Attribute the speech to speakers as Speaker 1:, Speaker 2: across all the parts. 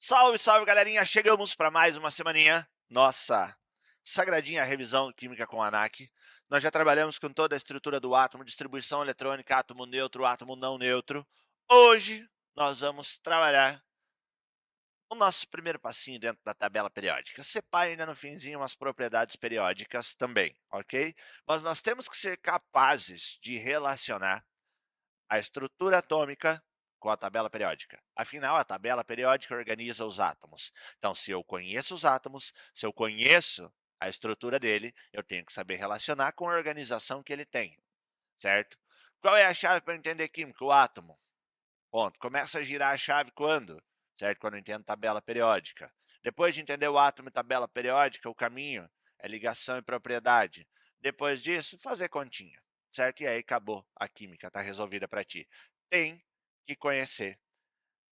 Speaker 1: Salve, salve, galerinha! Chegamos para mais uma semaninha. Nossa sagradinha revisão química com ANAC. Nós já trabalhamos com toda a estrutura do átomo, distribuição eletrônica, átomo neutro, átomo não neutro. Hoje nós vamos trabalhar o nosso primeiro passinho dentro da tabela periódica. Separe ainda no finzinho umas propriedades periódicas também, ok? Mas nós temos que ser capazes de relacionar a estrutura atômica com a tabela periódica. Afinal, a tabela periódica organiza os átomos. Então, se eu conheço os átomos, se eu conheço a estrutura dele, eu tenho que saber relacionar com a organização que ele tem, certo? Qual é a chave para entender química? O átomo. Ponto. Começa a girar a chave quando? Certo? Quando eu entendo tabela periódica. Depois de entender o átomo e tabela periódica, o caminho é ligação e propriedade. Depois disso, fazer continha, certo? E aí acabou a química, está resolvida para ti. Tem que conhecer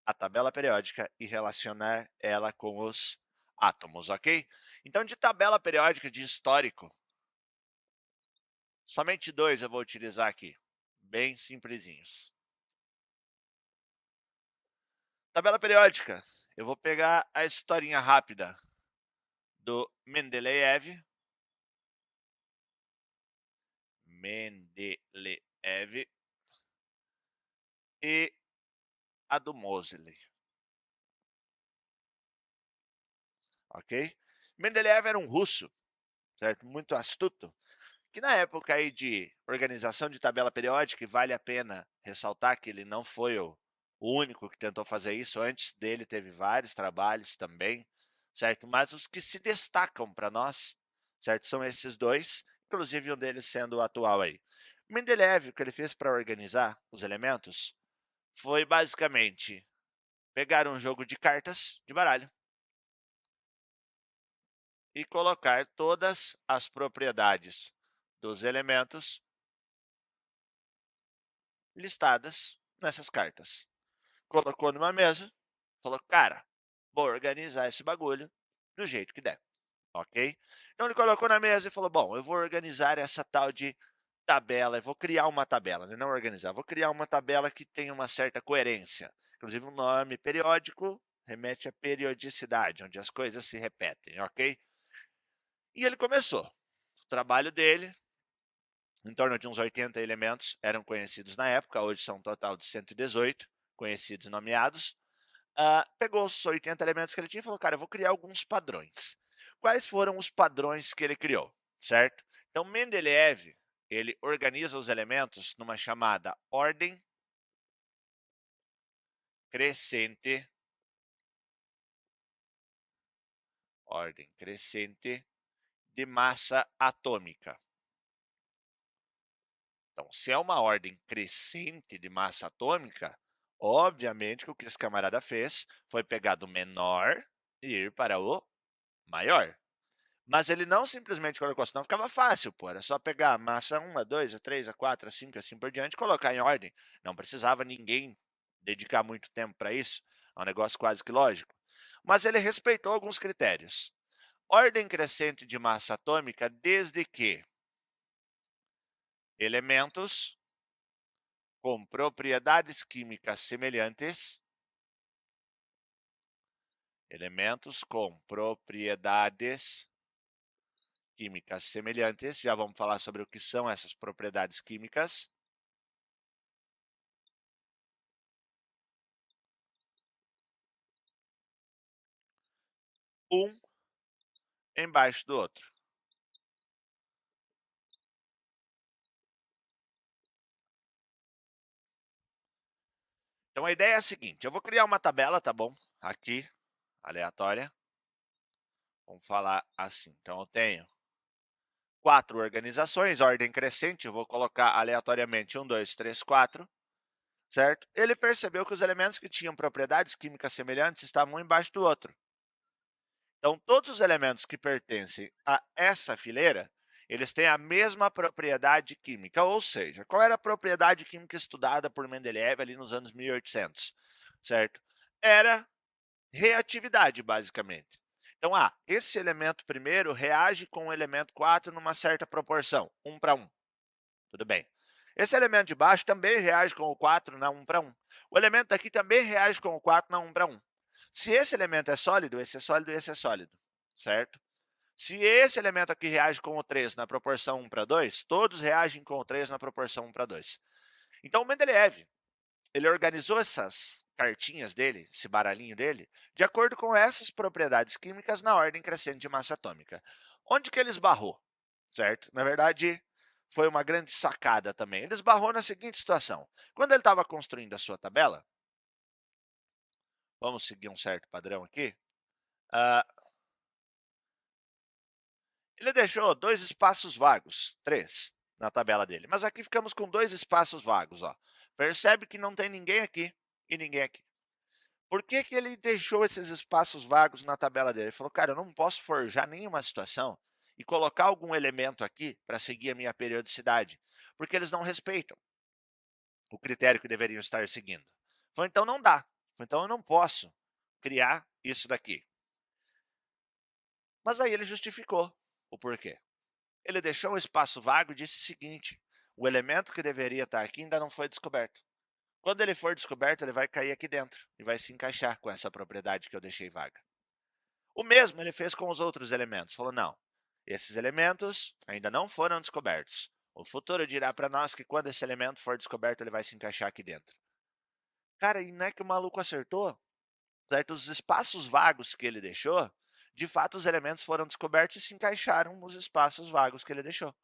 Speaker 1: a tabela periódica e relacionar ela com os átomos, ok? Então, de tabela periódica de histórico, somente dois eu vou utilizar aqui, bem simplesinhos. Tabela periódica, eu vou pegar a historinha rápida do Mendeleev. E a do Moseley. Ok? Mendeleev era um russo, certo? Muito astuto, que na época aí de organização de tabela periódica, e vale a pena ressaltar que ele não foi o único que tentou fazer isso, antes dele teve vários trabalhos também, certo? Mas os que se destacam para nós, certo? São esses dois, inclusive um deles sendo o atual aí. Mendeleev, o que ele fez para organizar os elementos foi basicamente pegar um jogo de cartas de baralho e colocar todas as propriedades dos elementos listadas nessas cartas. Colocou numa mesa, falou, cara, vou organizar esse bagulho do jeito que der, ok? Então ele colocou na mesa e falou, bom, eu vou organizar essa tal de tabela, eu vou criar uma tabela, não organizar, vou criar uma tabela que tenha uma certa coerência. Inclusive o nome periódico remete à periodicidade, onde as coisas se repetem, ok? E ele começou. O trabalho dele, em torno de uns 80 elementos, eram conhecidos na época, hoje são um total de 118 conhecidos e nomeados. Pegou os 80 elementos que ele tinha e falou, cara, eu vou criar alguns padrões. Quais foram os padrões que ele criou, certo? Então, Mendeleev, ele organiza os elementos numa chamada ordem crescente, de massa atômica. Então, se é uma ordem crescente de massa atômica, obviamente que o que esse camarada fez foi pegar do menor e ir para o maior. Mas ele não simplesmente colocou, senão ficava fácil, pô. Era só pegar a massa 1, a 2, a 3, a 4, a 5, assim por diante, e colocar em ordem. Não precisava ninguém dedicar muito tempo para isso. É um negócio quase que lógico. Mas ele respeitou alguns critérios. Ordem crescente de massa atômica desde que elementos com propriedades químicas semelhantes, já vamos falar sobre o que são essas propriedades químicas. Um embaixo do outro. Então a ideia é a seguinte, eu vou criar uma tabela, tá bom? Aqui, aleatória. Vamos falar assim. Então eu tenho 4 organizações, ordem crescente, eu vou colocar aleatoriamente 1, 2, 3, 4, certo? Ele percebeu que os elementos que tinham propriedades químicas semelhantes estavam um embaixo do outro. Então, todos os elementos que pertencem a essa fileira, eles têm a mesma propriedade química, ou seja, qual era a propriedade química estudada por Mendeleev ali nos anos 1800, certo? Era reatividade, basicamente. Então, esse elemento primeiro reage com o elemento 4 numa certa proporção, 1 para 1. Tudo bem. Esse elemento de baixo também reage com o 4 na 1 para 1. O elemento daqui também reage com o 4 na 1 para 1. Se esse elemento é sólido, esse é sólido e esse é sólido, certo? Se esse elemento aqui reage com o 3 na proporção 1:2, todos reagem com o 3 na proporção 1:2. Então, o Mendeleev, ele organizou essas cartinhas dele, esse baralhinho dele, de acordo com essas propriedades químicas na ordem crescente de massa atômica. Onde que ele esbarrou, certo? Na verdade, foi uma grande sacada também. Ele esbarrou na seguinte situação. Quando ele estava construindo a sua tabela, vamos seguir um certo padrão aqui, ah, ele deixou dois espaços vagos, três, na tabela dele. Mas aqui ficamos com dois espaços vagos. Ó. Percebe que não tem ninguém aqui e ninguém aqui. Por que, que ele deixou esses espaços vagos na tabela dele? Ele falou, cara, eu não posso forjar nenhuma situação e colocar algum elemento aqui para seguir a minha periodicidade, porque eles não respeitam o critério que deveriam estar seguindo. Falou, então não dá. Falou, então eu não posso criar isso daqui. Mas aí ele justificou o porquê. Ele deixou um espaço vago e disse o seguinte: o elemento que deveria estar aqui ainda não foi descoberto. Quando ele for descoberto, ele vai cair aqui dentro e vai se encaixar com essa propriedade que eu deixei vaga. O mesmo ele fez com os outros elementos. Falou: não, esses elementos ainda não foram descobertos. O futuro dirá para nós que quando esse elemento for descoberto, ele vai se encaixar aqui dentro. Cara, e não é que o maluco acertou? Certo? Os espaços vagos que ele deixou, de fato, os elementos foram descobertos e se encaixaram nos espaços vagos que ele deixou.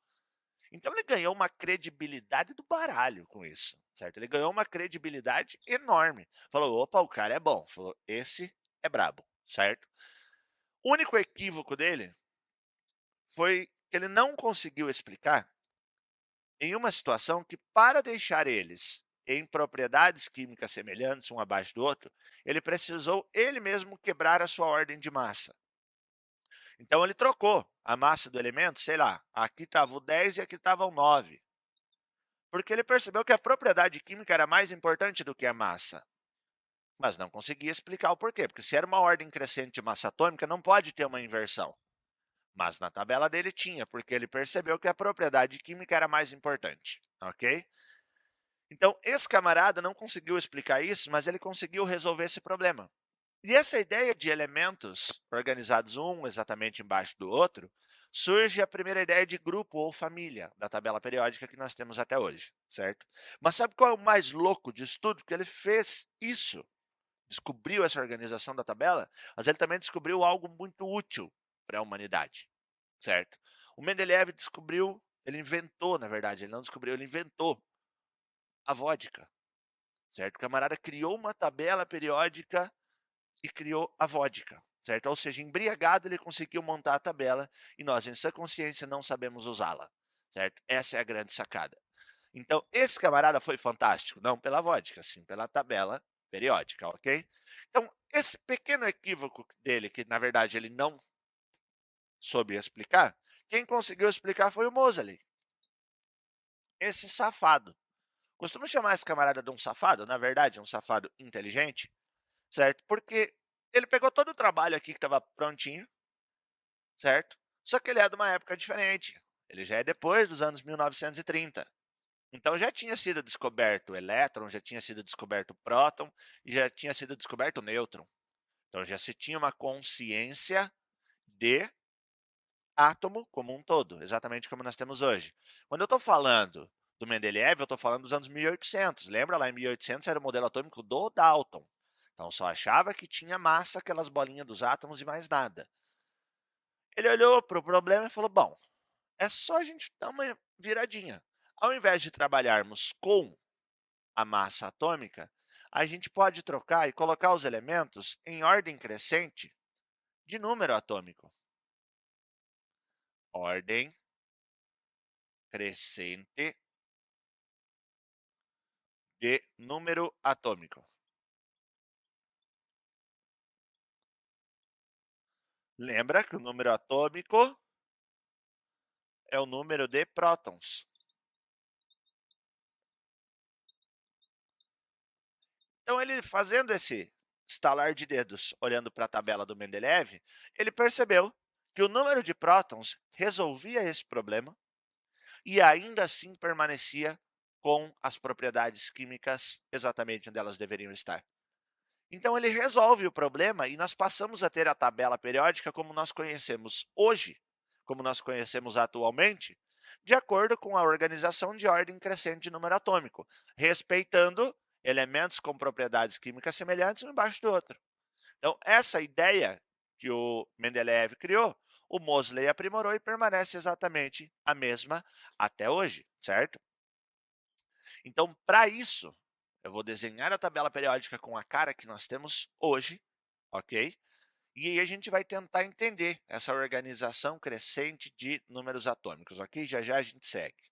Speaker 1: Então ele ganhou uma credibilidade do baralho com isso, certo? Ele ganhou uma credibilidade enorme. Falou, opa, o cara é bom. Falou, esse é brabo, certo? O único equívoco dele foi que ele não conseguiu explicar em uma situação que, para deixar eles em propriedades químicas semelhantes um abaixo do outro, ele precisou ele mesmo quebrar a sua ordem de massa. Então ele trocou a massa do elemento, sei lá, aqui estava o 10 e aqui estava o 9. Porque ele percebeu que a propriedade química era mais importante do que a massa. Mas não conseguia explicar o porquê, porque se era uma ordem crescente de massa atômica, não pode ter uma inversão. Mas na tabela dele tinha, porque ele percebeu que a propriedade química era mais importante, ok? Então, esse camarada não conseguiu explicar isso, mas ele conseguiu resolver esse problema. E essa ideia de elementos organizados um exatamente embaixo do outro, surge a primeira ideia de grupo ou família da tabela periódica que nós temos até hoje, certo? Mas sabe qual é o mais louco disso tudo? Que ele fez isso, descobriu essa organização da tabela, mas ele também descobriu algo muito útil para a humanidade, certo? O Mendeleev descobriu, ele inventou, na verdade, ele não descobriu, ele inventou a vodka, certo? O camarada criou uma tabela periódica e criou a vodka, certo? Ou seja, embriagado ele conseguiu montar a tabela e nós, em sua consciência, não sabemos usá-la, certo? Essa é a grande sacada. Então, esse camarada foi fantástico, não pela vodka, sim pela tabela periódica, ok? Então, esse pequeno equívoco dele, que na verdade ele não soube explicar, quem conseguiu explicar foi o Moseley, esse safado. Costumo chamar esse camarada de um safado, na verdade, um safado inteligente, certo? Porque ele pegou todo o trabalho aqui que estava prontinho, certo? Só que ele é de uma época diferente. Ele já é depois dos anos 1930. Então já tinha sido descoberto o elétron, já tinha sido descoberto o próton e já tinha sido descoberto o nêutron. Então já se tinha uma consciência de átomo como um todo, exatamente como nós temos hoje. Quando eu estou falando do Mendeleev, eu estou falando dos anos 1800. Lembra lá em 1800 era o modelo atômico do Dalton. Então só achava que tinha massa aquelas bolinhas dos átomos e mais nada. Ele olhou para o problema e falou: bom, é só a gente dar uma viradinha. Ao invés de trabalharmos com a massa atômica, a gente pode trocar e colocar os elementos em ordem crescente de número atômico. Ordem crescente de número atômico. Lembra que o número atômico é o número de prótons. Então, ele fazendo esse estalar de dedos, olhando para a tabela do Mendeleev, ele percebeu que o número de prótons resolvia esse problema e ainda assim permanecia com as propriedades químicas exatamente onde elas deveriam estar. Então ele resolve o problema e nós passamos a ter a tabela periódica como nós conhecemos hoje, como nós conhecemos atualmente, de acordo com a organização de ordem crescente de número atômico, respeitando elementos com propriedades químicas semelhantes um embaixo do outro. Então, essa ideia que o Mendeleev criou, o Moseley aprimorou e permanece exatamente a mesma até hoje, certo? Então, para isso, eu vou desenhar a tabela periódica com a cara que nós temos hoje, ok? E aí a gente vai tentar entender essa organização crescente de números atômicos, ok? Já já a gente segue.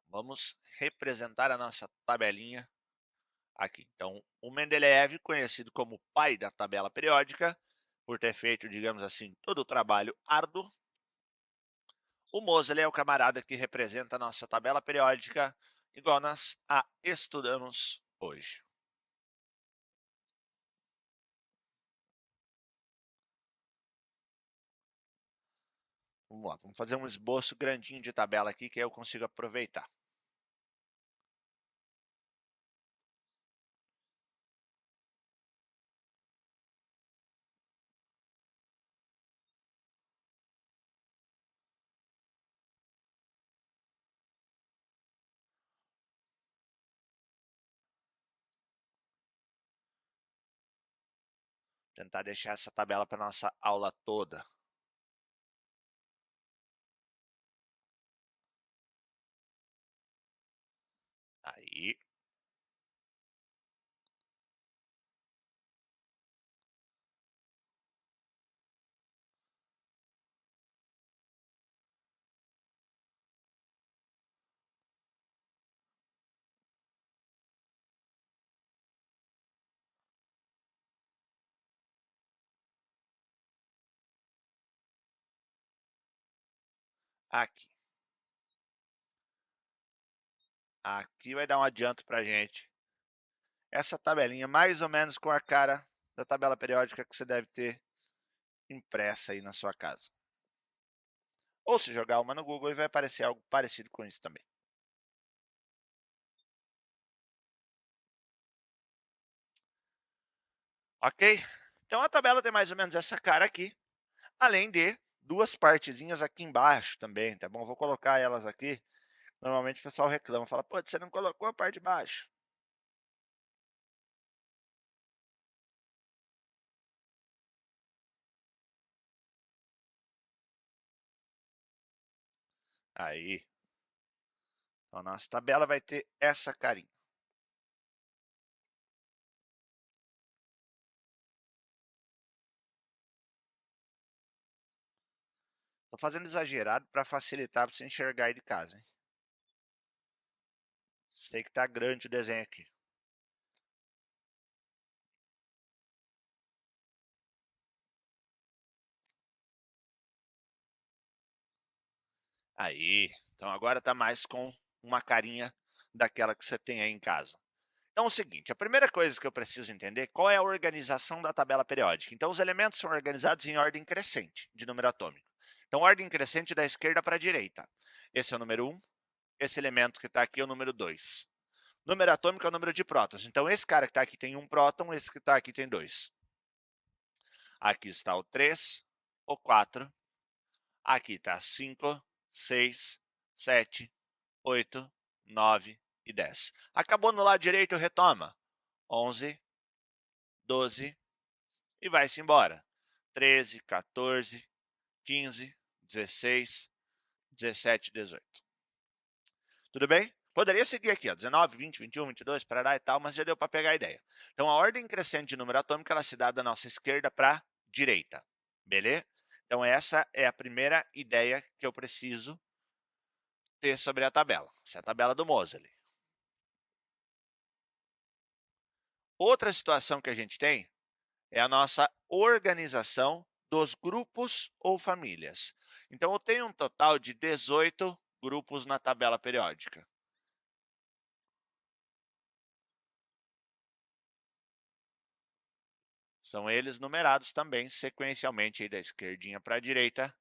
Speaker 1: Vamos representar a nossa tabelinha aqui. Então, o Mendeleev, conhecido como pai da tabela periódica, por ter feito, digamos assim, todo o trabalho árduo. O Moseley é o camarada que representa a nossa tabela periódica, igual nós a estudamos hoje. Vamos lá, vamos fazer um esboço grandinho de tabela aqui que aí eu consigo aproveitar. Tentar deixar essa tabela para nossa aula toda. Aí. Aqui. Aqui vai dar um adianto para a gente. Essa tabelinha mais ou menos com a cara da tabela periódica que você deve ter impressa aí na sua casa. Ou se jogar uma no Google, vai aparecer algo parecido com isso também. Ok? Então a tabela tem mais ou menos essa cara aqui, além de duas partezinhas aqui embaixo também, tá bom? Vou colocar elas aqui. Normalmente o pessoal reclama, fala, pô, você não colocou a parte de baixo. Aí, então a nossa tabela vai ter essa carinha. Tô fazendo exagerado para facilitar para você enxergar aí de casa, hein? Sei que tá grande o desenho aqui. Aí, então agora tá mais com uma carinha daquela que você tem aí em casa. Então é o seguinte, a primeira coisa que eu preciso entender qual é a organização da tabela periódica. Então os elementos são organizados em ordem crescente de número atômico. Então ordem crescente da esquerda para a direita. Esse é o número 1, esse elemento que está aqui é o número 2. Número atômico é o número de prótons. Então esse cara que está aqui tem um próton, esse que está aqui tem 2. Aqui está o 3, o 4, aqui está 5, 6, 7, 8, 9 e 10. Acabou no lado direito, retoma. 11, 12 e vai-se embora. 13, 14, 15, 16, 17, 18. Tudo bem? Poderia seguir aqui, ó, 19, 20, 21, 22, parará e tal, mas já deu para pegar a ideia. Então, a ordem crescente de número atômico, ela se dá da nossa esquerda para a direita, beleza? Então, essa é a primeira ideia que eu preciso ter sobre a tabela. Essa é a tabela do Moseley. Outra situação que a gente tem é a nossa organização dos grupos ou famílias. Então, eu tenho um total de 18 grupos na tabela periódica. São eles numerados também sequencialmente aí da esquerdinha para a direita.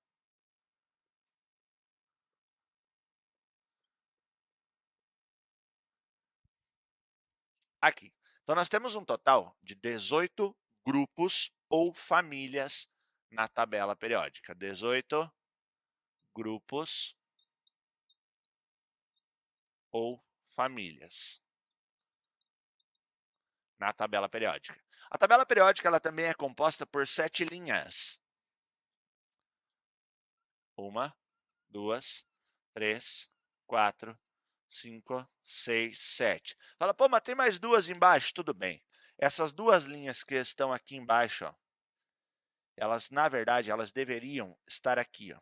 Speaker 1: Aqui. Então, nós temos um total de 18 grupos ou famílias na tabela periódica. 18 grupos ou famílias na tabela periódica. A tabela periódica ela também é composta por 7 linhas. 1, 2, 3, 4, 5, 6, 7. Fala, pô, mas tem mais duas embaixo. Tudo bem. Essas duas linhas que estão aqui embaixo, ó, elas, na verdade, elas deveriam estar aqui, ó.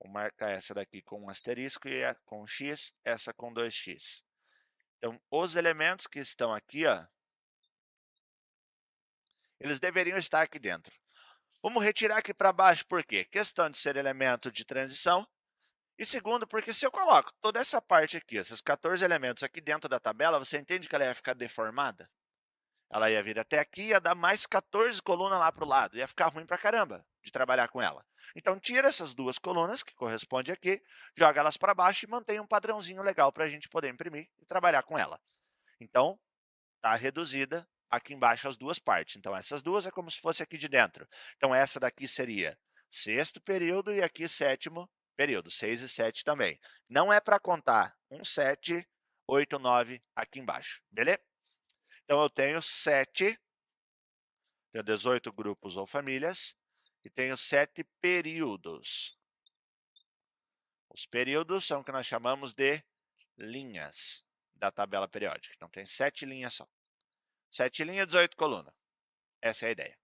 Speaker 1: Vou marcar essa daqui com um asterisco e com um x, essa com 2x. Então, os elementos que estão aqui, ó, eles deveriam estar aqui dentro. Vamos retirar aqui para baixo, por quê? Questão de ser elemento de transição. E segundo, porque se eu coloco toda essa parte aqui, esses 14 elementos aqui dentro da tabela, você entende que ela ia ficar deformada? Ela ia vir até aqui e ia dar mais 14 colunas lá para o lado. Ia ficar ruim para caramba de trabalhar com ela. Então, tira essas duas colunas, que correspondem aqui, joga elas para baixo e mantém um padrãozinho legal para a gente poder imprimir e trabalhar com ela. Então, está reduzida aqui embaixo as duas partes. Então, essas duas é como se fosse aqui de dentro. Então, essa daqui seria sexto período e aqui sétimo período, 6 e 7 também. Não é para contar 1, 7, 8, 9 aqui embaixo, beleza? Então, eu tenho 7, tenho 18 grupos ou famílias, e tenho 7 períodos. Os períodos são o que nós chamamos de linhas da tabela periódica. Então, tem 7 linhas só. 7 linhas, 18 colunas. Essa é a ideia.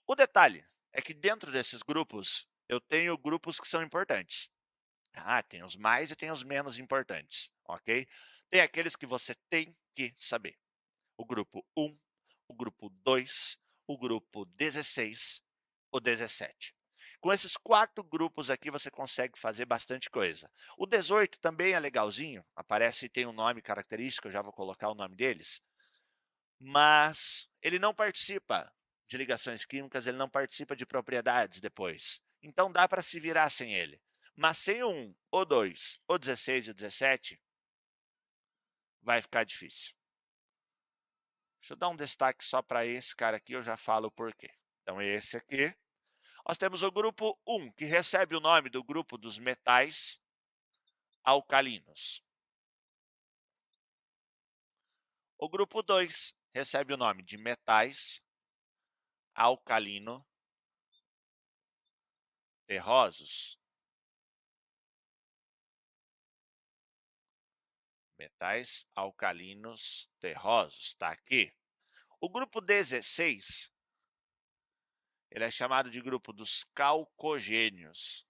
Speaker 1: O detalhe é que dentro desses grupos, eu tenho grupos que são importantes. Tem os mais e tem os menos importantes, ok? Tem aqueles que você tem que saber. O grupo 1, o grupo 2, o grupo 16, o 17. Com esses 4 grupos aqui, você consegue fazer bastante coisa. O 18 também é legalzinho, aparece e tem um nome característico, eu já vou colocar o nome deles, mas ele não participa de ligações químicas, ele não participa de propriedades depois. Então, dá para se virar sem ele. Mas sem o 1, o 2, o 16 e o 17, vai ficar difícil. Deixa eu dar um destaque só para esse cara aqui, eu já falo o porquê. Então, esse aqui. Nós temos o grupo 1, que recebe o nome do grupo dos metais alcalinos. O grupo 2 recebe o nome de metais alcalino terrosos. Metais alcalinos terrosos, está aqui. O grupo 16, ele é chamado de grupo dos calcogênios.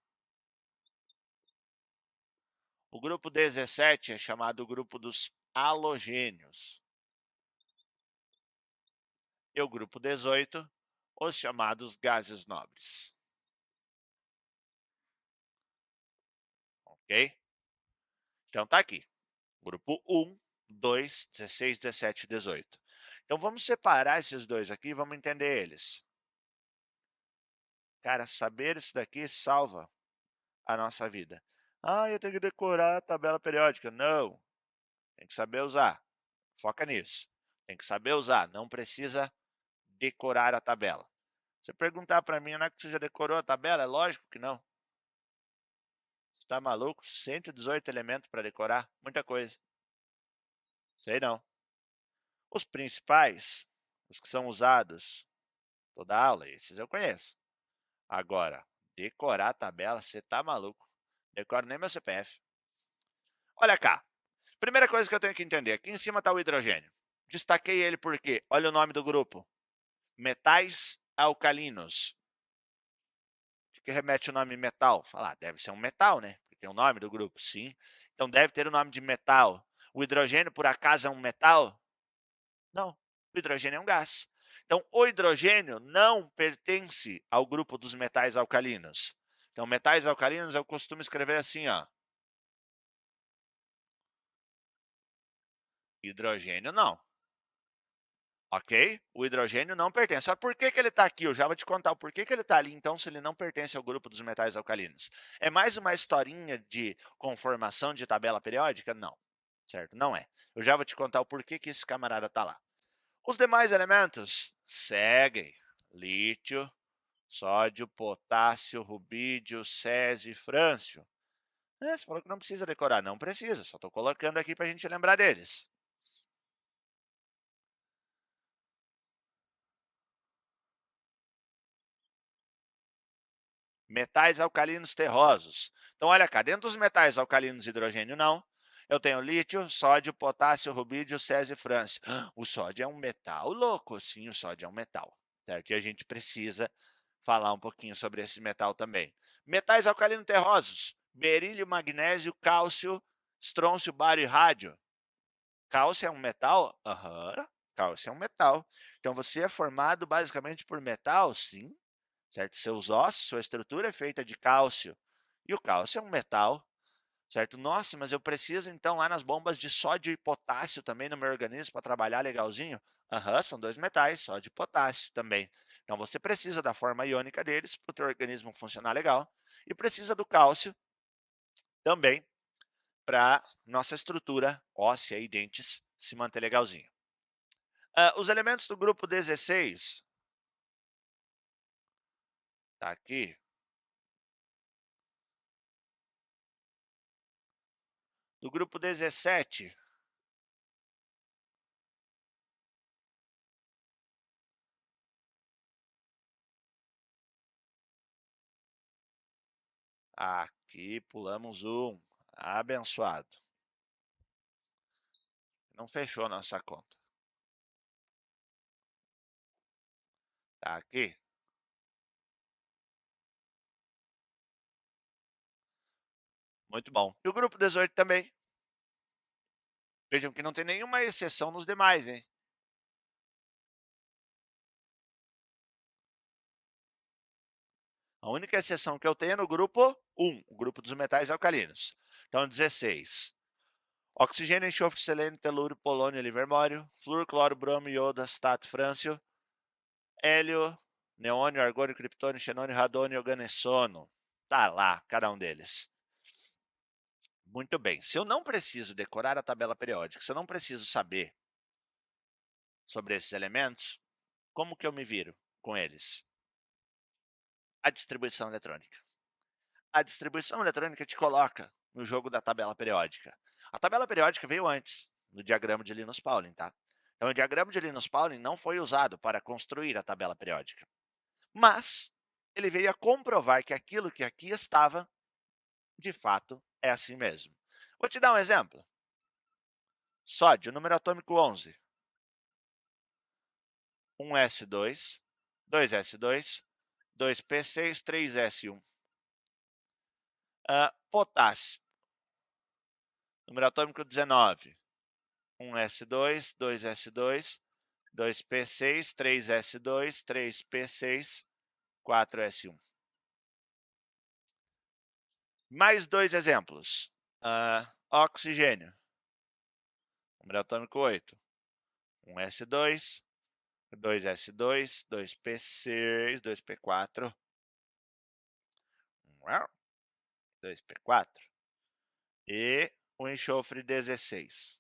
Speaker 1: O grupo 17 é chamado grupo dos halogênios. E o grupo 18, os chamados gases nobres. Ok? Então, tá aqui. Grupo 1, 2, 16, 17 e 18. Então, vamos separar esses dois aqui e vamos entender eles. Cara, saber isso daqui salva a nossa vida. Eu tenho que decorar a tabela periódica. Não, tem que saber usar. Foca nisso. Tem que saber usar, não precisa decorar a tabela. Se perguntar para mim, não é que você já decorou a tabela? É lógico que não. Você está maluco? 118 elementos para decorar? Muita coisa. Sei não. Os principais, os que são usados toda aula, esses eu conheço. Agora, decorar a tabela, você está maluco. Decoro nem meu CPF. Olha cá. Primeira coisa que eu tenho que entender, aqui em cima está o hidrogênio. Destaquei ele porque, olha o nome do grupo, metais alcalinos. O que remete o nome metal? Falar, deve ser um metal, né? Porque tem o nome do grupo, sim. Então deve ter o nome de metal. O hidrogênio, por acaso, é um metal? Não, o hidrogênio é um gás. Então, o hidrogênio não pertence ao grupo dos metais alcalinos. Então, metais alcalinos eu costumo escrever assim, ó. Hidrogênio não. Ok? O hidrogênio não pertence. Mas por que ele está aqui? Eu já vou te contar o porquê que ele está ali, então, se ele não pertence ao grupo dos metais alcalinos. É mais uma historinha de conformação de tabela periódica? Não, certo? Não é. Eu já vou te contar o porquê que esse camarada está lá. Os demais elementos seguem: lítio, sódio, potássio, rubídio, césio e frâncio. Você falou que não precisa decorar. Não precisa, só estou colocando aqui para a gente lembrar deles. Metais alcalinos terrosos. Então, olha cá, dentro dos metais alcalinos hidrogênio não, eu tenho lítio, sódio, potássio, rubídio, césio e frâncio. O sódio é um metal louco? Sim, o sódio é um metal, certo? E a gente precisa falar um pouquinho sobre esse metal também. Metais alcalinos terrosos: berílio, magnésio, cálcio, estrôncio, bário e rádio. Cálcio é um metal? Aham, cálcio é um metal. Então, você é formado basicamente por metal? Sim, certo? Seus ossos, sua estrutura é feita de cálcio. E o cálcio é um metal, certo? Nossa, mas eu preciso então lá nas bombas de sódio e potássio também no meu organismo para trabalhar legalzinho? Aham, são dois metais, sódio e potássio também. Então você precisa da forma iônica deles para o teu organismo funcionar legal e precisa do cálcio também para nossa estrutura óssea e dentes se manter legalzinho. Os elementos do grupo 16, tá aqui. Do grupo 17, aqui pulamos um. Abençoado. Não fechou nossa conta. Tá aqui. Muito bom. E o grupo 18 também. Vejam que não tem nenhuma exceção nos demais, hein? A única exceção que eu tenho é no grupo 1, o grupo dos metais alcalinos. Então, 16. Oxigênio, enxofre, selênio, telúrio, polônio, livermório, flúor, cloro, bromo, iodo, acetato, frâncio, hélio, neônio, argônio, criptônio, xenônio, radônio, organessono. Tá lá, cada um deles. Muito bem. Se eu não preciso decorar a tabela periódica, se eu não preciso saber sobre esses elementos, como que eu me viro com eles? A distribuição eletrônica. A distribuição eletrônica te coloca no jogo da tabela periódica. A tabela periódica veio antes, no diagrama de Linus Pauling, tá? Então, o diagrama de Linus Pauling não foi usado para construir a tabela periódica, mas ele veio a comprovar que aquilo que aqui estava, de fato, é assim mesmo. Vou te dar um exemplo. Sódio, número atômico 11. 1s2, 2s2, 2p6, 3s1. Potássio, número atômico 19. 1s2, 2s2, 2p6, 3s2, 3p6, 4s1. Mais dois exemplos. Oxigênio, número atômico 8. 1s2, 2s2, 2p6, 2p4, 2p4. E o enxofre 16.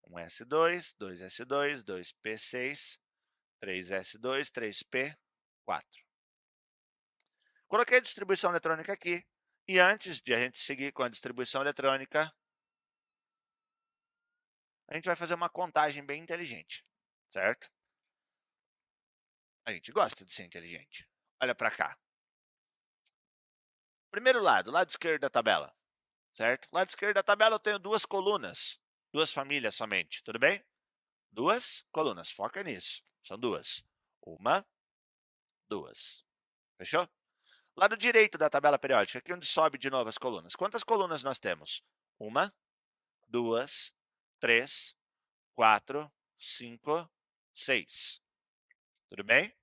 Speaker 1: 1s2, 2s2, 2p6, 3s2, 3p4. Coloquei a distribuição eletrônica aqui. E antes de a gente seguir com a distribuição eletrônica, a gente vai fazer uma contagem bem inteligente, certo? A gente gosta de ser inteligente. Olha para cá. Primeiro lado esquerdo da tabela, certo? Lado esquerdo da tabela eu tenho duas colunas, duas famílias somente, tudo bem? Duas colunas, foca nisso, são duas. Uma, duas. Fechou? Lado direito da tabela periódica, aqui onde sobe de novo as colunas. Quantas colunas nós temos? Uma, duas, três, 4, 5, 6. Tudo bem?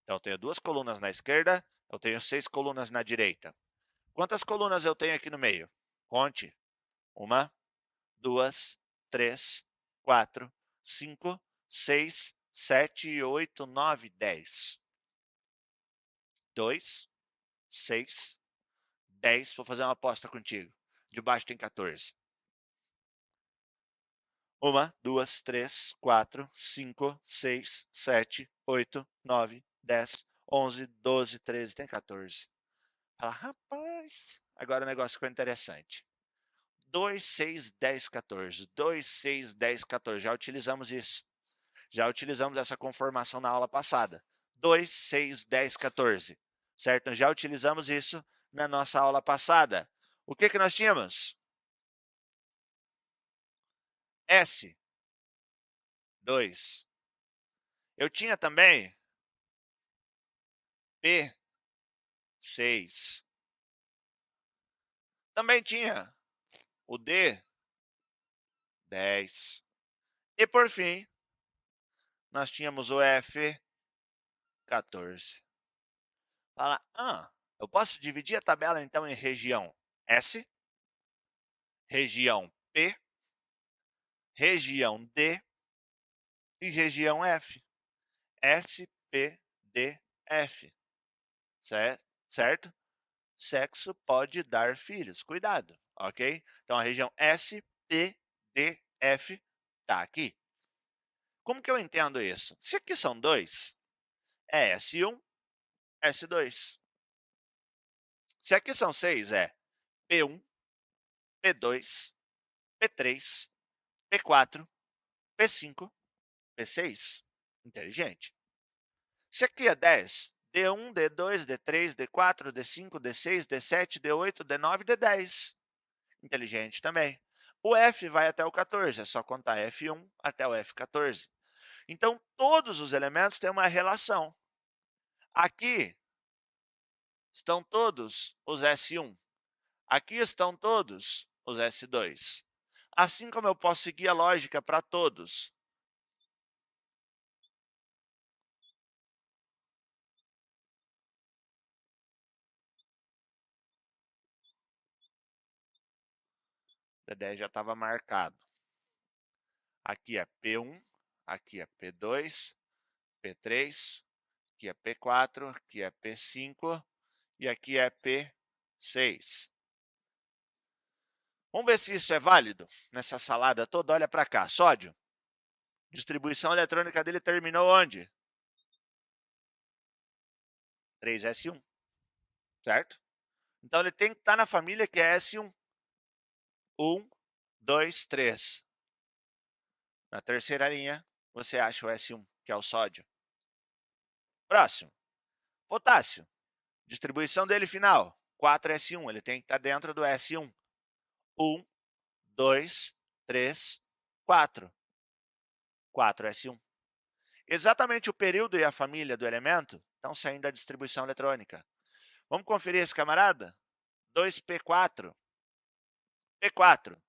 Speaker 1: Então, eu tenho duas colunas na esquerda, eu tenho 6 colunas na direita. Quantas colunas eu tenho aqui no meio? Conte. 1, 2, 3, 4, 5, 6, 7, 8, 9, 10. 2, 6, 10. Vou fazer uma aposta contigo. Debaixo tem 14. 1, 2, 3, 4, 5, 6, 7, 8, 9, 10, 11, 12, 13, tem 14. Fala, rapaz, agora o negócio ficou interessante. 2, 6, 10, 14. 2, 6, 10, 14. Já utilizamos isso. Já utilizamos essa conformação na aula passada. 2, 6, 10, 14. Certo? Já utilizamos isso na nossa aula passada. O que nós tínhamos? S, 2. Eu tinha também P, 6. Também tinha o D, 10. E por fim, nós tínhamos o F, 14. Fala, eu posso dividir a tabela então em região S, região P, região D e região F. S, P, D, F. Certo? Sexo pode dar filhos. Cuidado, ok? Então, a região S, P, D, F está aqui. Como que eu entendo isso? Se aqui são 2, é S1, S2. Se aqui são 6, é P1, P2, P3, P4, P5, P6. Inteligente. Se aqui é 10, D1, D2, D3, D4, D5, D6, D7, D8, D9, D10. Inteligente também. O F vai até o 14, é só contar F1 até o F14. Então, todos os elementos têm uma relação. Aqui estão todos os S1. Aqui estão todos os S2. Assim como eu posso seguir a lógica para todos. O D10 já estava marcado. Aqui é P1, aqui é P2, P3, aqui é P4, aqui é P5 e aqui é P6. Vamos ver se isso é válido nessa salada toda. Olha para cá, sódio. Distribuição eletrônica dele terminou onde? 3S1, certo? Então, ele tem que estar na família que é S1. 1, 2, 3. Na terceira linha, você acha o S1, que é o sódio. Próximo. Potássio. Distribuição dele final, 4S1. Ele tem que estar dentro do S1. 1, 2, 3, 4. 4S1. Exatamente o período e a família do elemento estão saindo da distribuição eletrônica. Vamos conferir esse camarada? 2P4. P4.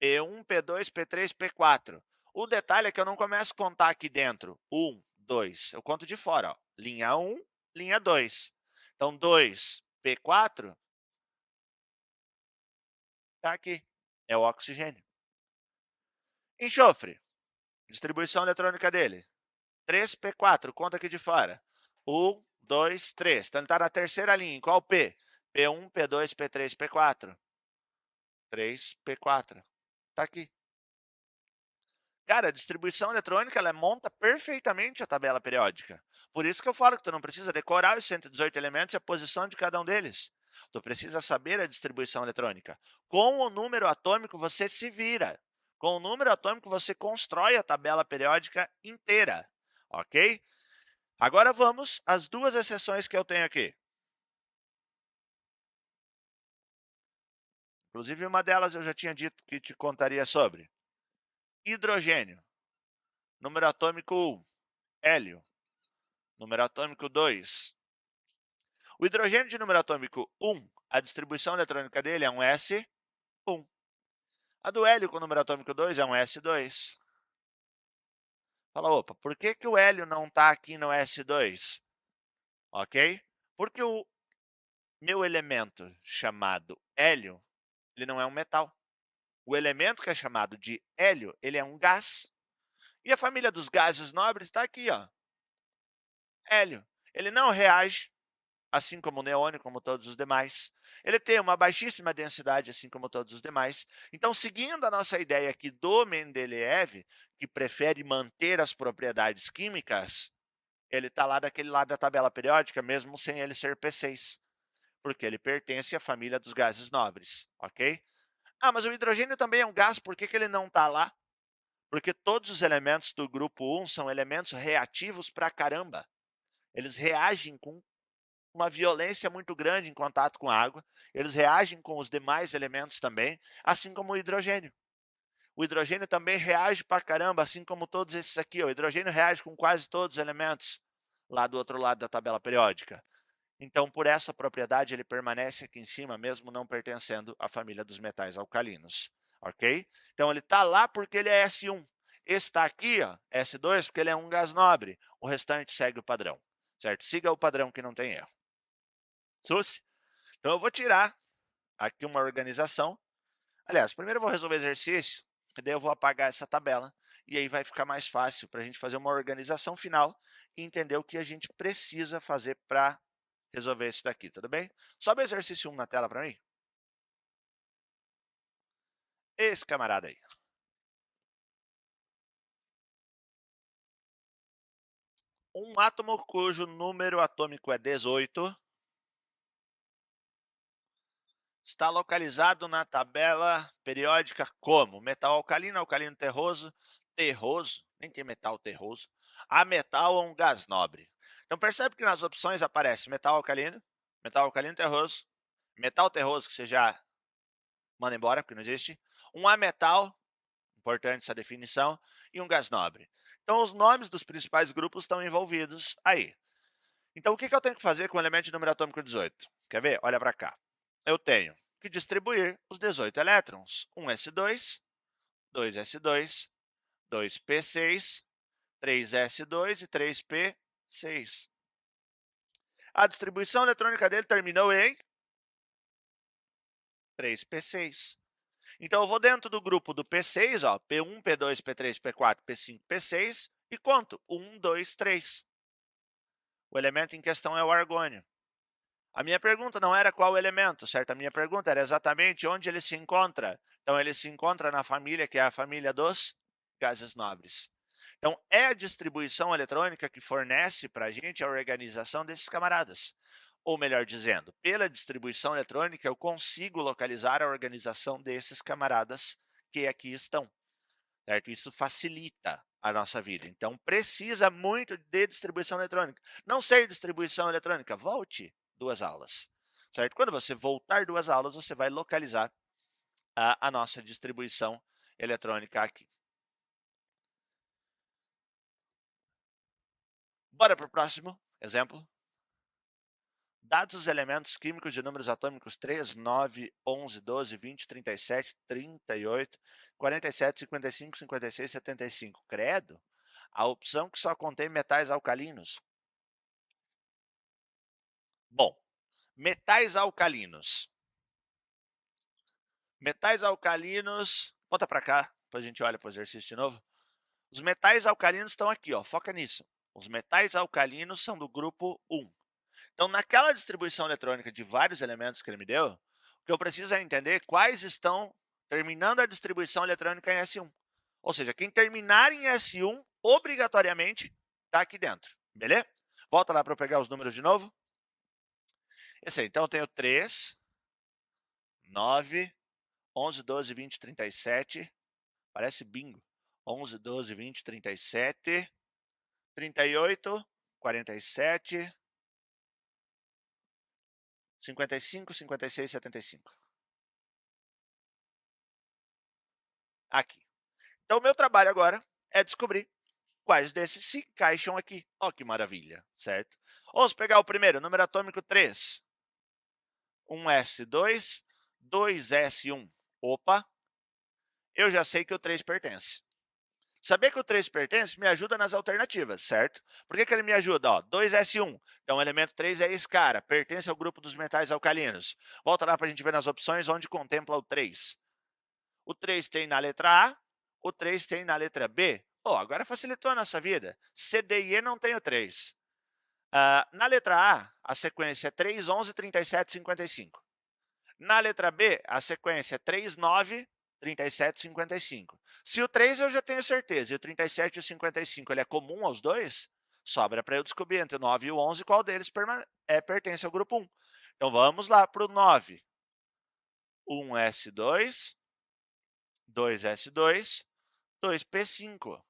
Speaker 1: P1, P2, P3, P4. O detalhe é que eu não começo a contar aqui dentro. 1, 2. Eu conto de fora. Ó. Linha 1, linha 2. Então, 2, P4 está aqui. É o oxigênio. Enxofre. Distribuição eletrônica dele. 3P4. Conta aqui de fora. 1, 2, 3. Então, ele está na terceira linha. Em qual P? P1, P2, P3, P4. 3P4. Está aqui. Cara, a distribuição eletrônica, ela monta perfeitamente a tabela periódica. Por isso que eu falo que tu não precisa decorar os 118 elementos e a posição de cada um deles. Tu precisa saber a distribuição eletrônica. Com o número atômico, você se vira. Com o número atômico, você constrói a tabela periódica inteira. Ok? Agora vamos às duas exceções que eu tenho aqui. Inclusive, uma delas eu já tinha dito que te contaria sobre. Hidrogênio. Número atômico 1. Hélio. Número atômico 2. O hidrogênio de número atômico 1, a distribuição eletrônica dele é um S1. A do hélio com número atômico 2 é um S2. Fala, opa, por que o hélio não está aqui no S2? Ok? Porque o meu elemento chamado hélio, ele não é um metal. O elemento que é chamado de hélio, ele é um gás. E a família dos gases nobres está aqui, ó, hélio. Ele não reage, assim como o neônio, como todos os demais. Ele tem uma baixíssima densidade, assim como todos os demais. Então, seguindo a nossa ideia aqui do Mendeleev, que prefere manter as propriedades químicas, ele está lá daquele lado da tabela periódica, mesmo sem ele ser P6, porque ele pertence à família dos gases nobres, ok? Ah, mas o hidrogênio também é um gás, por que ele não está lá? Porque todos os elementos do grupo 1 são elementos reativos pra caramba. Eles reagem com uma violência muito grande em contato com a água, eles reagem com os demais elementos também, assim como o hidrogênio. O hidrogênio também reage pra caramba, assim como todos esses aqui. O hidrogênio reage com quase todos os elementos lá do outro lado da tabela periódica. Então, por essa propriedade, ele permanece aqui em cima, mesmo não pertencendo à família dos metais alcalinos, ok? Então, ele está lá porque ele é S1. Esse está aqui, ó, S2, porque ele é um gás nobre. O restante segue o padrão, certo? Siga o padrão que não tem erro. Sus? Então, eu vou tirar aqui uma organização. Aliás, primeiro eu vou resolver exercício, e daí eu vou apagar essa tabela, e aí vai ficar mais fácil para a gente fazer uma organização final e entender o que a gente precisa fazer para resolver isso daqui, tudo bem? Sobe o exercício 1 na tela para mim. Esse camarada aí. Um átomo cujo número atômico é 18 está localizado na tabela periódica como metal alcalino, alcalino terroso, terroso, nem tem metal terroso, ametal ou um gás nobre. Então percebe que nas opções aparece metal alcalino terroso, metal terroso que você já manda embora, porque não existe, um ametal, importante essa definição, e um gás nobre. Então os nomes dos principais grupos estão envolvidos aí. Então o que eu tenho que fazer com o elemento de número atômico 18? Quer ver? Olha para cá. Eu tenho que distribuir os 18 elétrons. 1s2, 2s2, 2p6, 3s2 e 3p6. A distribuição eletrônica dele terminou em 3p6. Então, eu vou dentro do grupo do P6, ó, P1, P2, P3, P4, P5, P6, e conto 1, 2, 3. O elemento em questão é o argônio. A minha pergunta não era qual elemento, certo? A minha pergunta era exatamente onde ele se encontra. Então, ele se encontra na família, que é a família dos gases nobres. Então, é a distribuição eletrônica que fornece para a gente a organização desses camaradas. Ou melhor dizendo, pela distribuição eletrônica, eu consigo localizar a organização desses camaradas que aqui estão, certo? Isso facilita a nossa vida. Então, precisa muito de distribuição eletrônica. Não sei distribuição eletrônica, volte 2 aulas, certo? Quando você voltar 2 aulas, você vai localizar a nossa distribuição eletrônica aqui. Bora para o próximo exemplo. Dados os elementos químicos de números atômicos 3, 9, 11, 12, 20, 37, 38, 47, 55, 56, 75. Credo, a opção que só contém metais alcalinos. Bom, metais alcalinos. Metais alcalinos, volta para cá, depois a gente olha para o exercício de novo. Os metais alcalinos estão aqui, ó, foca nisso. Os metais alcalinos são do grupo 1. Então, naquela distribuição eletrônica de vários elementos que ele me deu, o que eu preciso é entender quais estão terminando a distribuição eletrônica em S1. Ou seja, quem terminar em S1, obrigatoriamente, está aqui dentro, beleza? Volta lá para eu pegar os números de novo. Esse aí, então eu tenho 3, 9, 11, 12, 20, 37, parece bingo. 11, 12, 20, 37, 38, 47, 55, 56, 75. Aqui. Então, o meu trabalho agora é descobrir quais desses se encaixam aqui. Ó, que maravilha, certo? Vamos pegar o primeiro, número atômico 3. 1s2, 2s1. Opa, eu já sei que o 3 pertence. Saber que o 3 pertence me ajuda nas alternativas, certo? Por que ele me ajuda? Ó, 2s1. Então, o elemento 3 é esse cara, pertence ao grupo dos metais alcalinos. Volta lá para a gente ver nas opções onde contempla o 3. O 3 tem na letra A, o 3 tem na letra B, Oh, agora facilitou a nossa vida. C, D e E não tem o 3. Na letra a sequência é 3, 11, 37, 55. Na letra B, a sequência é 3, 9, 37, 55. Se o 3 eu já tenho certeza, e o 37 e o 55 ele é comum aos dois, sobra para eu descobrir entre o 9 e o 11 qual deles pertence ao grupo 1. Então vamos lá para o 9. 1s2, 2s2, 2p5.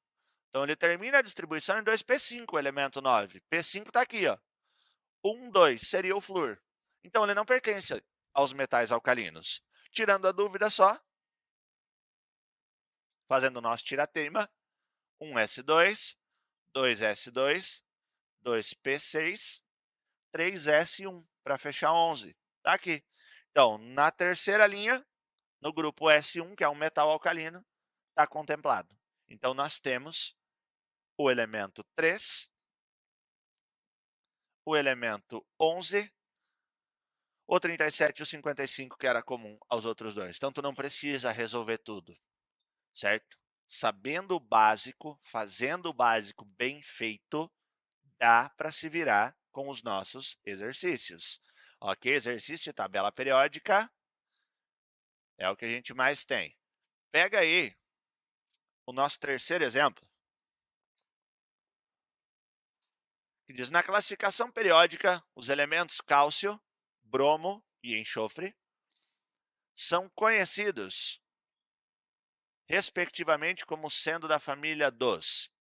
Speaker 1: Então ele termina a distribuição em 2p5, o elemento 9. P5 está aqui, ó. 1, 2 seria o flúor. Então ele não pertence aos metais alcalinos. Tirando a dúvida só, fazendo o nosso tira-teima, 1s2, 2s2, 2p6, 3s1, para fechar 11. Está aqui. Então, na terceira linha, no grupo S1, que é um metal alcalino, está contemplado. Então, nós temos o elemento 3, o elemento 11, o 37 e o 55, que era comum aos outros dois. Então, tu não precisa resolver tudo, certo? Sabendo o básico, fazendo o básico bem feito, dá para se virar com os nossos exercícios. Ok? Exercício de tabela periódica é o que a gente mais tem. Pega aí o nosso terceiro exemplo, que diz, na classificação periódica, os elementos cálcio, bromo e enxofre são conhecidos, respectivamente, como sendo da família dos.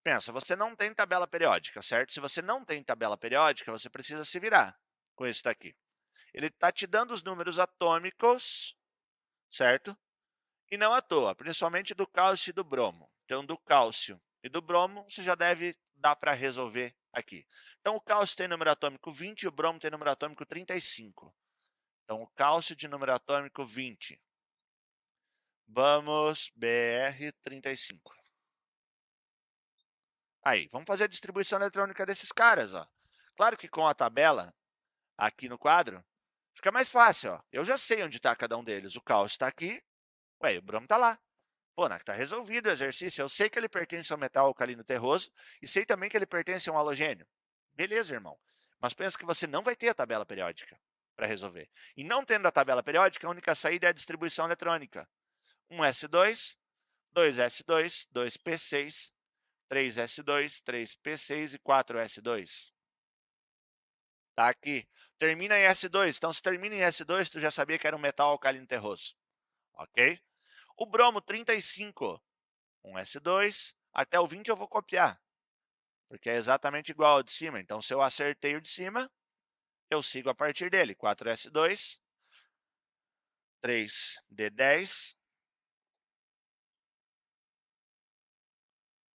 Speaker 1: Pensa, você não tem tabela periódica, certo? Se você não tem tabela periódica, você precisa se virar com isso daqui. Ele está te dando os números atômicos, certo? E não à toa, principalmente do cálcio e do bromo. Então, do cálcio e do bromo, você já deve dar para resolver aqui. Então, o cálcio tem número atômico 20 e o bromo tem número atômico 35. Então, o cálcio de número atômico 20. Vamos, Br35. Aí, vamos fazer a distribuição eletrônica desses caras, ó. Claro que com a tabela aqui no quadro, fica mais fácil, ó. Eu já sei onde está cada um deles. O cálcio está aqui, ué, o bromo está lá. Pô, está resolvido o exercício. Eu sei que ele pertence ao metal alcalino terroso e sei também que ele pertence a um halogênio. Beleza, irmão. Mas pensa que você não vai ter a tabela periódica para resolver. E não tendo a tabela periódica, a única saída é a distribuição eletrônica. 1s2, 2s2, 2p6, 3s2, 3p6 e 4s2. Tá aqui. Termina em S2. Então, se termina em S2, tu já sabia que era um metal alcalino terroso. Ok? O bromo 35, um S2, até o 20 eu vou copiar, porque é exatamente igual ao de cima. Então, se eu acertei o de cima, eu sigo a partir dele. 4S2, 3D10,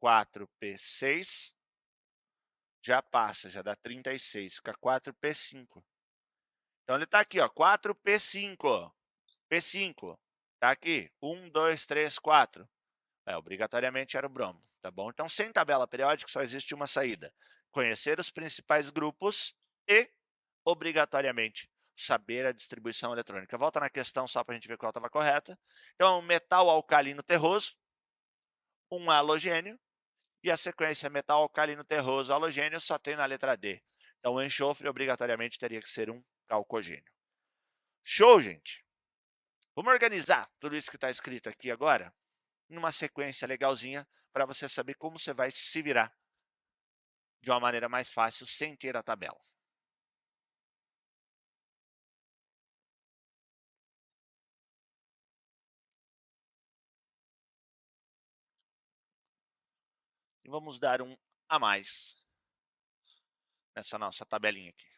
Speaker 1: 4P6, já passa, já dá 36, fica 4P5. Então, ele está aqui, ó, 4P5. P5, tá aqui, 1, 2, 3, 4. Obrigatoriamente era o bromo, tá bom? Então, sem tabela periódica, só existe uma saída. Conhecer os principais grupos e, obrigatoriamente, saber a distribuição eletrônica. Volta na questão só para a gente ver qual estava correta. Então, metal alcalino terroso, um halogênio, e a sequência metal alcalino terroso halogênio só tem na letra D. Então, o enxofre, obrigatoriamente, teria que ser um calcogênio. Show, gente? Vamos organizar tudo isso que está escrito aqui agora numa sequência legalzinha para você saber como você vai se virar de uma maneira mais fácil sem ter a tabela. E vamos dar um a mais nessa nossa tabelinha aqui.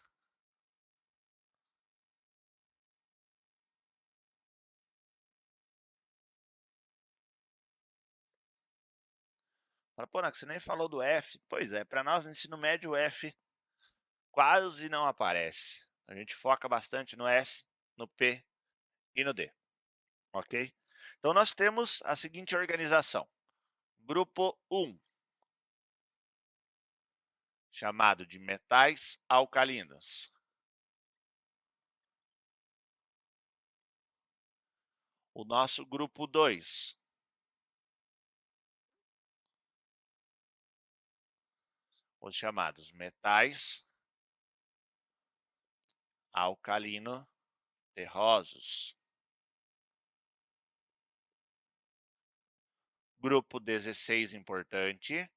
Speaker 1: Fala, pô, você nem falou do F. Pois é, para nós no ensino médio o F quase não aparece. A gente foca bastante no S, no P e no D, ok? Então nós temos a seguinte organização. Grupo 1, chamado de metais alcalinos. O nosso grupo 2, os chamados metais alcalino-terrosos. Grupo 16 importante.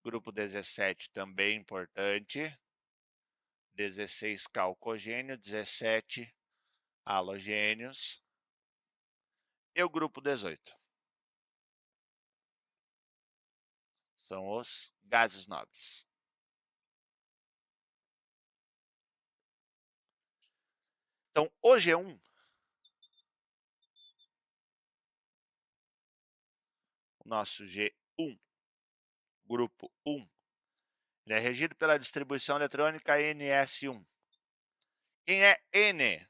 Speaker 1: Grupo 17 também importante. 16 calcogênio, 17 halogênios. E o grupo 18 são os gases nobres. Então, o G1, o nosso G1, grupo 1, ele é regido pela distribuição eletrônica NS1. Quem é N?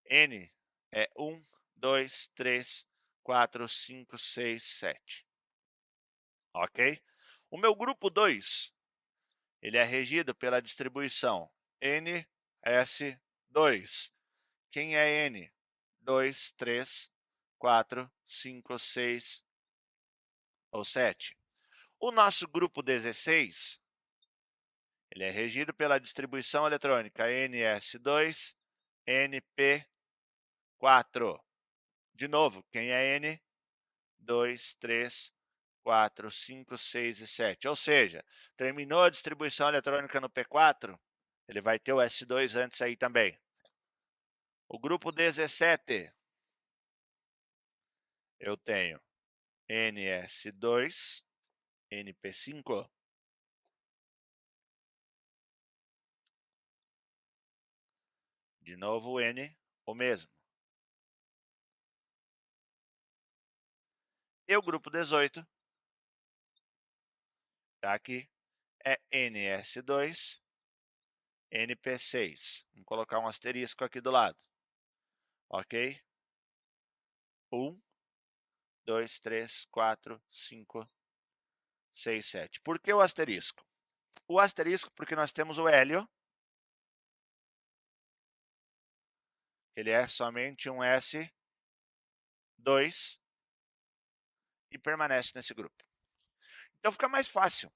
Speaker 1: N é 1, 2, 3, 4, 5, 6, 7. Ok? O meu grupo 2, ele é regido pela distribuição NS2. Quem é N? 2, 3, 4, 5, 6 ou 7. O nosso grupo 16, ele é regido pela distribuição eletrônica NS2, NP4. De novo, quem é N? 2, 3, 4, 5, 6 e 7. Ou seja, terminou a distribuição eletrônica no P4, ele vai ter o S2 antes aí também. O grupo 17, eu tenho NS2, NP5. De novo o N, o mesmo. E o grupo 18, tá aqui, é NS2, NP6. Vamos colocar um asterisco aqui do lado. Ok? 1, 2, 3, 4, 5, 6, 7. Por que o asterisco? O asterisco porque nós temos o hélio, ele é somente um S2 e permanece nesse grupo. Então fica mais fácil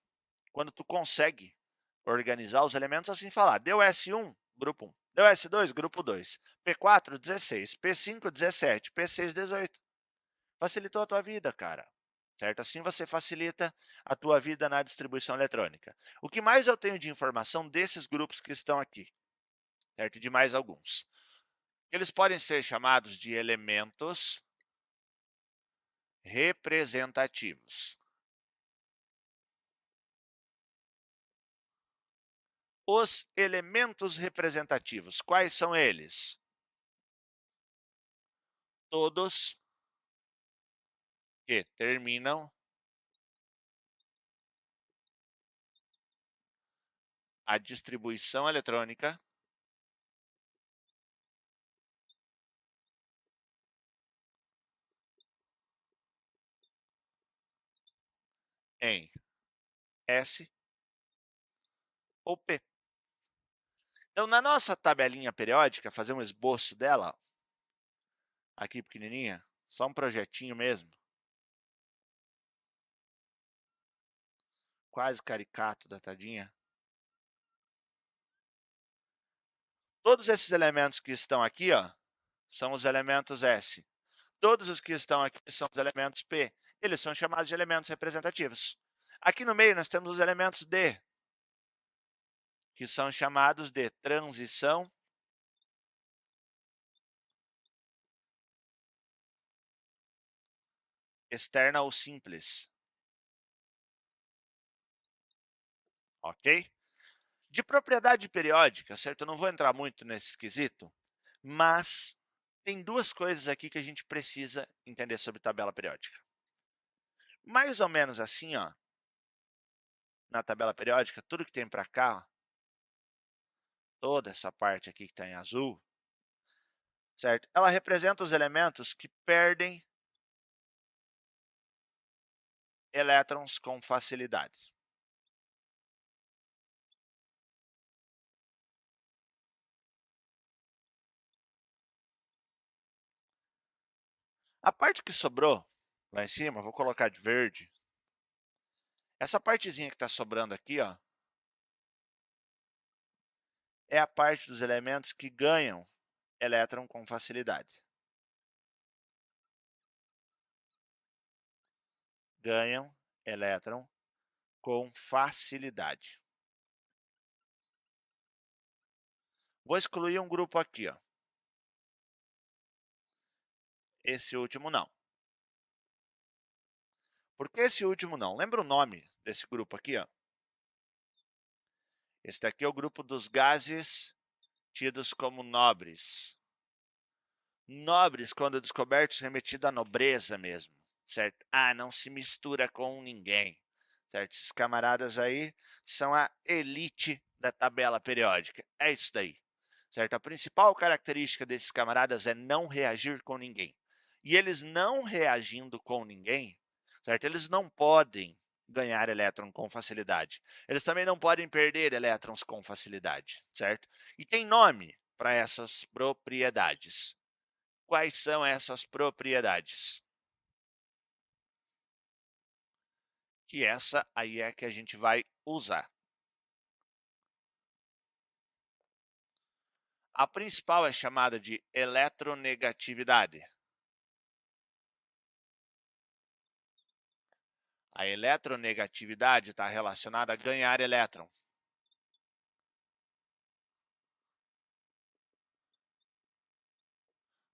Speaker 1: quando tu consegue organizar os elementos assim, falar, deu S1, grupo 1, deu S2, grupo 2, P4, 16, P5, 17, P6, 18. Facilitou a tua vida, cara. Certo? Assim você facilita a tua vida na distribuição eletrônica. O que mais eu tenho de informação desses grupos que estão aqui? Certo? De mais alguns. Eles podem ser chamados de elementos representativos. Os elementos representativos, quais são eles? Todos que terminam a distribuição eletrônica em S ou P. Então, na nossa tabelinha periódica, fazer um esboço dela, aqui pequenininha, só um projetinho mesmo, quase caricato da tadinha. Todos esses elementos que estão aqui, ó, são os elementos S. Todos os que estão aqui são os elementos P. Eles são chamados de elementos representativos. Aqui no meio nós temos os elementos D, que são chamados de transição externa ou simples. Ok? De propriedade periódica, certo? Eu não vou entrar muito nesse quesito, mas tem duas coisas aqui que a gente precisa entender sobre tabela periódica. Mais ou menos assim, ó, na tabela periódica, tudo que tem para cá, ó, toda essa parte aqui que está em azul, certo? Ela representa os elementos que perdem elétrons com facilidade. A parte que sobrou lá em cima, vou colocar de verde. Essa partezinha que está sobrando aqui, ó, é a parte dos elementos que ganham elétron com facilidade. Ganham elétron com facilidade. Vou excluir um grupo aqui, ó. Esse último não. Por que esse último não? Lembra o nome desse grupo aqui, ó? Esse daqui é o grupo dos gases tidos como nobres. Nobres, quando descobertos, remetido à nobreza mesmo, certo? Ah, não se mistura com ninguém, certo? Esses camaradas aí são a elite da tabela periódica. É isso daí, certo? A principal característica desses camaradas é não reagir com ninguém. E eles não reagindo com ninguém, certo? Eles não podem ganhar elétron com facilidade. Eles também não podem perder elétrons com facilidade, certo? E tem nome para essas propriedades. Quais são essas propriedades? Que essa aí é que a gente vai usar. A principal é chamada de eletronegatividade. A eletronegatividade está relacionada a ganhar elétron.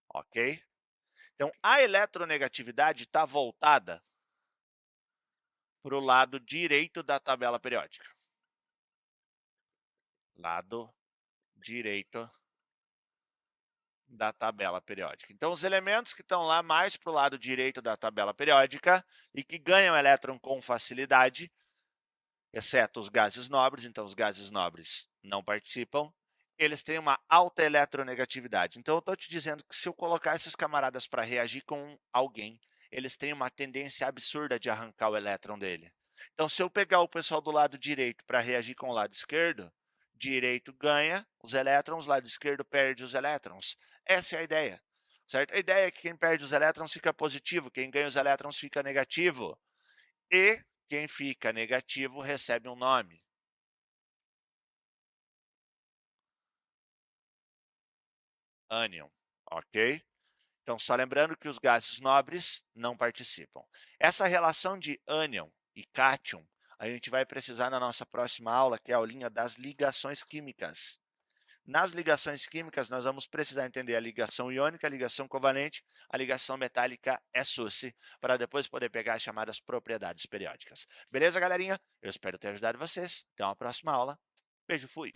Speaker 1: Ok? Então, a eletronegatividade está voltada para o lado direito da tabela periódica. Lado direito da tabela periódica. Então, os elementos que estão lá mais para o lado direito da tabela periódica e que ganham elétron com facilidade, exceto os gases nobres, então os gases nobres não participam, eles têm uma alta eletronegatividade. Então, eu estou te dizendo que se eu colocar esses camaradas para reagir com alguém, eles têm uma tendência absurda de arrancar o elétron dele. Então, se eu pegar o pessoal do lado direito para reagir com o lado esquerdo, direito ganha os elétrons, lado esquerdo perde os elétrons. Essa é a ideia, certo? A ideia é que quem perde os elétrons fica positivo, quem ganha os elétrons fica negativo. E quem fica negativo recebe um nome. Ânion, ok? Então, só lembrando que os gases nobres não participam. Essa relação de ânion e cátion, a gente vai precisar na nossa próxima aula, que é a aulinha das ligações químicas. Nas ligações químicas, nós vamos precisar entender a ligação iônica, a ligação covalente, a ligação metálica SUSI, para depois poder pegar as chamadas propriedades periódicas. Beleza, galerinha? Eu espero ter ajudado vocês. Até uma próxima aula. Beijo, fui!